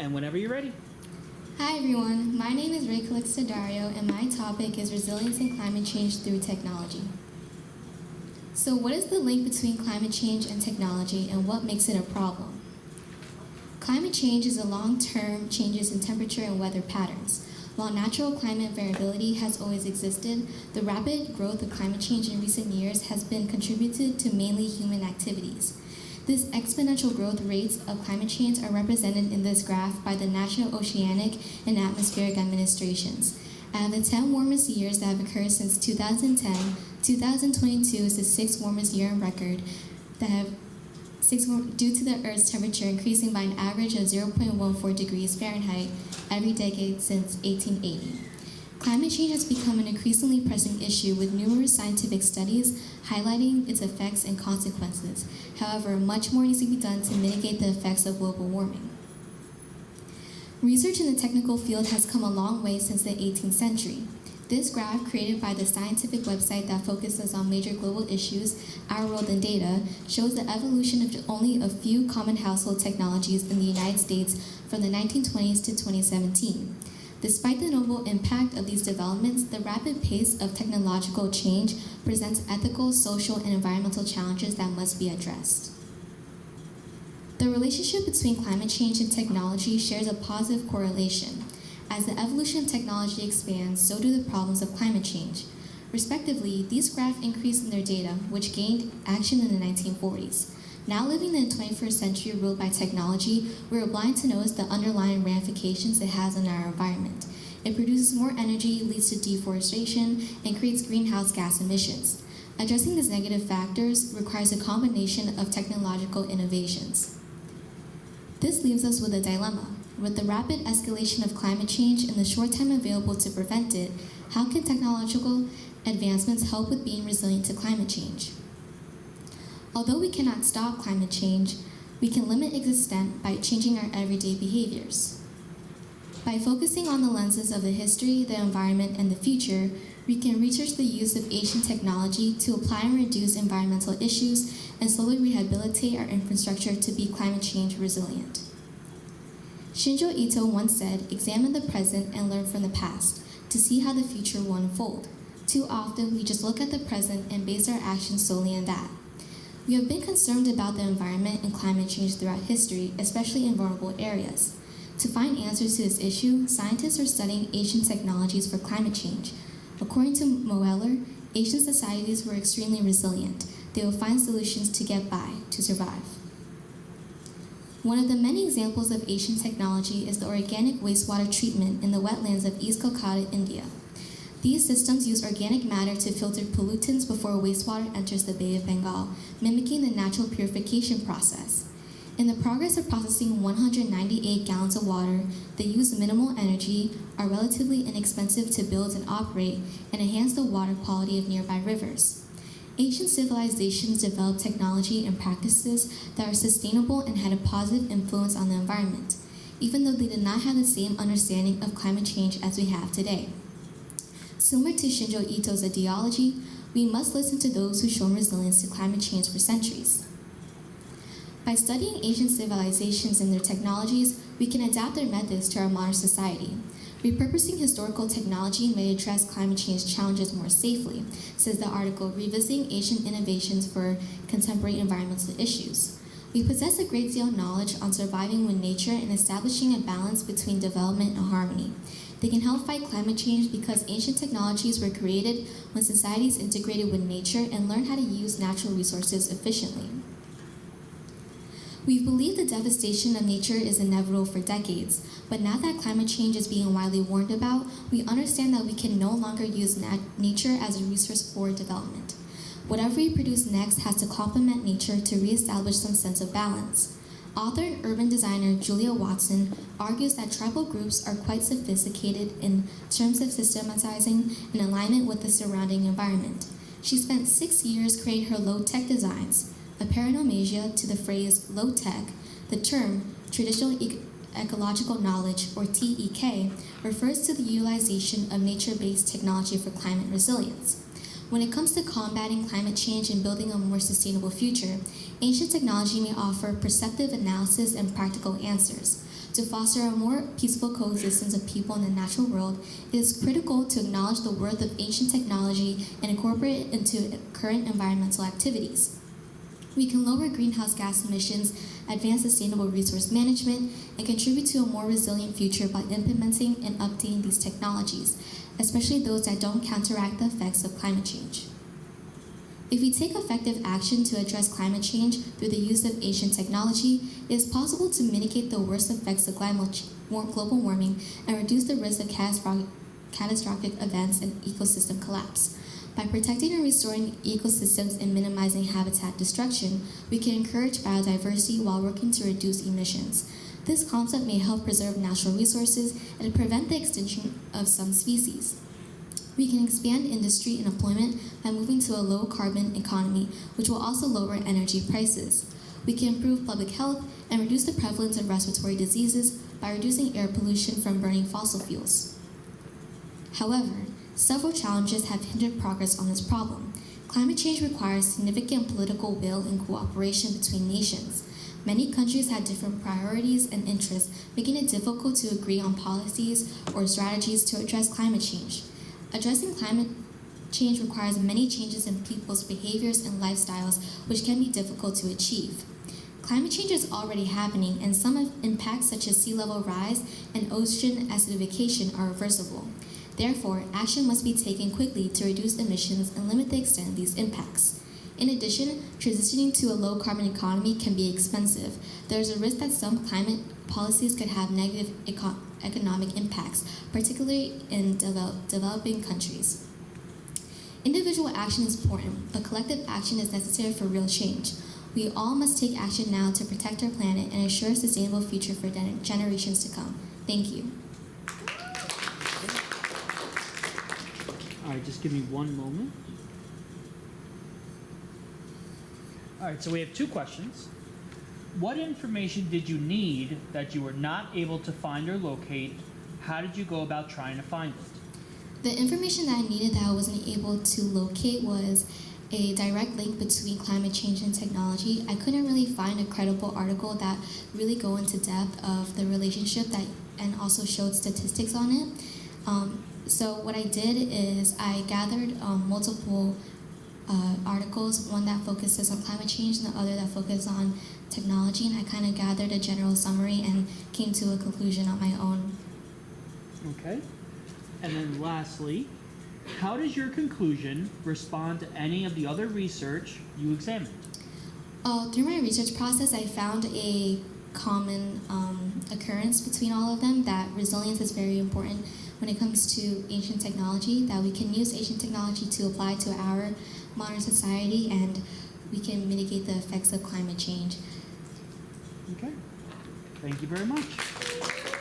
and whenever you're ready. Hi everyone, my name is Ray Calixta Dario and my topic is resilience and climate change through technology. So what is the link between climate change and technology and what makes it a problem? Climate change is the long-term changes in temperature and weather patterns. While natural climate variability has always existed, the rapid growth of climate change in recent years has been contributed to mainly human activities. These exponential growth rates of climate change are represented in this graph by the National Oceanic and Atmospheric Administrations. Out of the 10 warmest years that have occurred since 2010, 2022 is the 6th warmest year on record due to the Earth's temperature increasing by an average of 0.14 degrees Fahrenheit every decade since 1880. Climate change has become an increasingly pressing issue with numerous scientific studies highlighting its effects and consequences. However, much more needs to be done to mitigate the effects of global warming. Research in the technical field has come a long way since the 18th century. This graph, created by the scientific website that focuses on major global issues, Our World in Data, shows the evolution of only a few common household technologies in the United States from the 1920s to 2017. Despite the notable impact of these developments, the rapid pace of technological change presents ethical, social, and environmental challenges that must be addressed. The relationship between climate change and technology shares a positive correlation. As the evolution of technology expands, so do the problems of climate change. Respectively, these graphs increased in their data, which gained action in the 1940s. Now living in the 21st century ruled by technology, we are blind to notice the underlying ramifications it has on our environment. It produces more energy, leads to deforestation, and creates greenhouse gas emissions. Addressing these negative factors requires a combination of technological innovations. This leaves us with a dilemma. With the rapid escalation of climate change and the short time available to prevent it, how can technological advancements help with being resilient to climate change? Although we cannot stop climate change, we can limit its extent by changing our everyday behaviors. By focusing on the lenses of the history, the environment, and the future, we can research the use of ancient technology to apply and reduce environmental issues and slowly rehabilitate our infrastructure to be climate change resilient. Shinjo Ito once said, "Examine the present and learn from the past to see how the future will unfold." Too often, we just look at the present and base our actions solely on that. We have been concerned about the environment and climate change throughout history, especially in vulnerable areas. To find answers to this issue, scientists are studying ancient technologies for climate change. According to Moeller, ancient societies were extremely resilient. They will find solutions to get by, to survive. One of the many examples of ancient technology is the organic wastewater treatment in the wetlands of East Kolkata, India. These systems use organic matter to filter pollutants before wastewater enters the Bay of Bengal, mimicking the natural purification process. In the progress of processing 198 gallons of water, they use minimal energy, are relatively inexpensive to build and operate, and enhance the water quality of nearby rivers. Ancient civilizations developed technology and practices that are sustainable and had a positive influence on the environment, even though they did not have the same understanding of climate change as we have today. Similar to Shinjo Ito's ideology, we must listen to those who show resilience to climate change for centuries. By studying ancient civilizations and their technologies, we can adapt their methods to our modern society. Repurposing historical technology may address climate change challenges more safely, says the article, Revisiting Ancient Innovations for Contemporary Environmental Issues. We possess a great deal of knowledge on surviving with nature and establishing a balance between development and harmony. They can help fight climate change because ancient technologies were created when societies integrated with nature and learned how to use natural resources efficiently. We've believed the devastation of nature is inevitable for decades, but now that climate change is being widely warned about, we understand that we can no longer use nature as a resource for development. Whatever we produce next has to complement nature to reestablish some sense of balance. Author and urban designer Julia Watson argues that tribal groups are quite sophisticated in terms of systematizing in alignment with the surrounding environment. She spent 6 years creating her low-tech designs. A paranomasia to the phrase low-tech, the term traditional ecological knowledge, or TEK, refers to the utilization of nature-based technology for climate resilience. When it comes to combating climate change and building a more sustainable future, ancient technology may offer perceptive analysis and practical answers. To foster a more peaceful coexistence of people in the natural world, it is critical to acknowledge the worth of ancient technology and incorporate it into current environmental activities. We can lower greenhouse gas emissions, advance sustainable resource management, and contribute to a more resilient future by implementing and updating these technologies, especially those that don't counteract the effects of climate change. If we take effective action to address climate change through the use of ancient technology, it is possible to mitigate the worst effects of global warming and reduce the risk of catastrophic events and ecosystem collapse. By protecting and restoring ecosystems and minimizing habitat destruction, we can encourage biodiversity while working to reduce emissions. This concept may help preserve natural resources and prevent the extinction of some species. We can expand industry and employment by moving to a low-carbon economy, which will also lower energy prices. We can improve public health and reduce the prevalence of respiratory diseases by reducing air pollution from burning fossil fuels. However, several challenges have hindered progress on this problem. Climate change requires significant political will and cooperation between nations. Many countries have different priorities and interests, making it difficult to agree on policies or strategies to address climate change. Addressing climate change requires many changes in people's behaviors and lifestyles, which can be difficult to achieve. Climate change is already happening, and some impacts such as sea level rise and ocean acidification are reversible. Therefore, action must be taken quickly to reduce emissions and limit the extent of these impacts. In addition, transitioning to a low-carbon economy can be expensive. There is a risk that some climate policies could have negative economic impacts, particularly in developing countries. Individual action is important, but collective action is necessary for real change. We all must take action now to protect our planet and ensure a sustainable future for generations to come. Thank you. All right, just give me one moment. All right, so we have two questions. What information did you need that you were not able to find or locate? How did you go about trying to find it? The information that I needed that I wasn't able to locate was a direct link between climate change and technology. I couldn't really find a credible article that really go into depth of the relationship and also showed statistics on it. So what I did is I gathered multiple articles, one that focuses on climate change and the other that focuses on technology, and I kind of gathered a general summary and came to a conclusion on my own. Okay. And then lastly, how does your conclusion respond to any of the other research you examined? Through my research process, I found a common occurrence between all of them, that resilience is very important when it comes to ancient technology, that we can use ancient technology to apply to our modern society, and we can mitigate the effects of climate change. Okay. Thank you very much.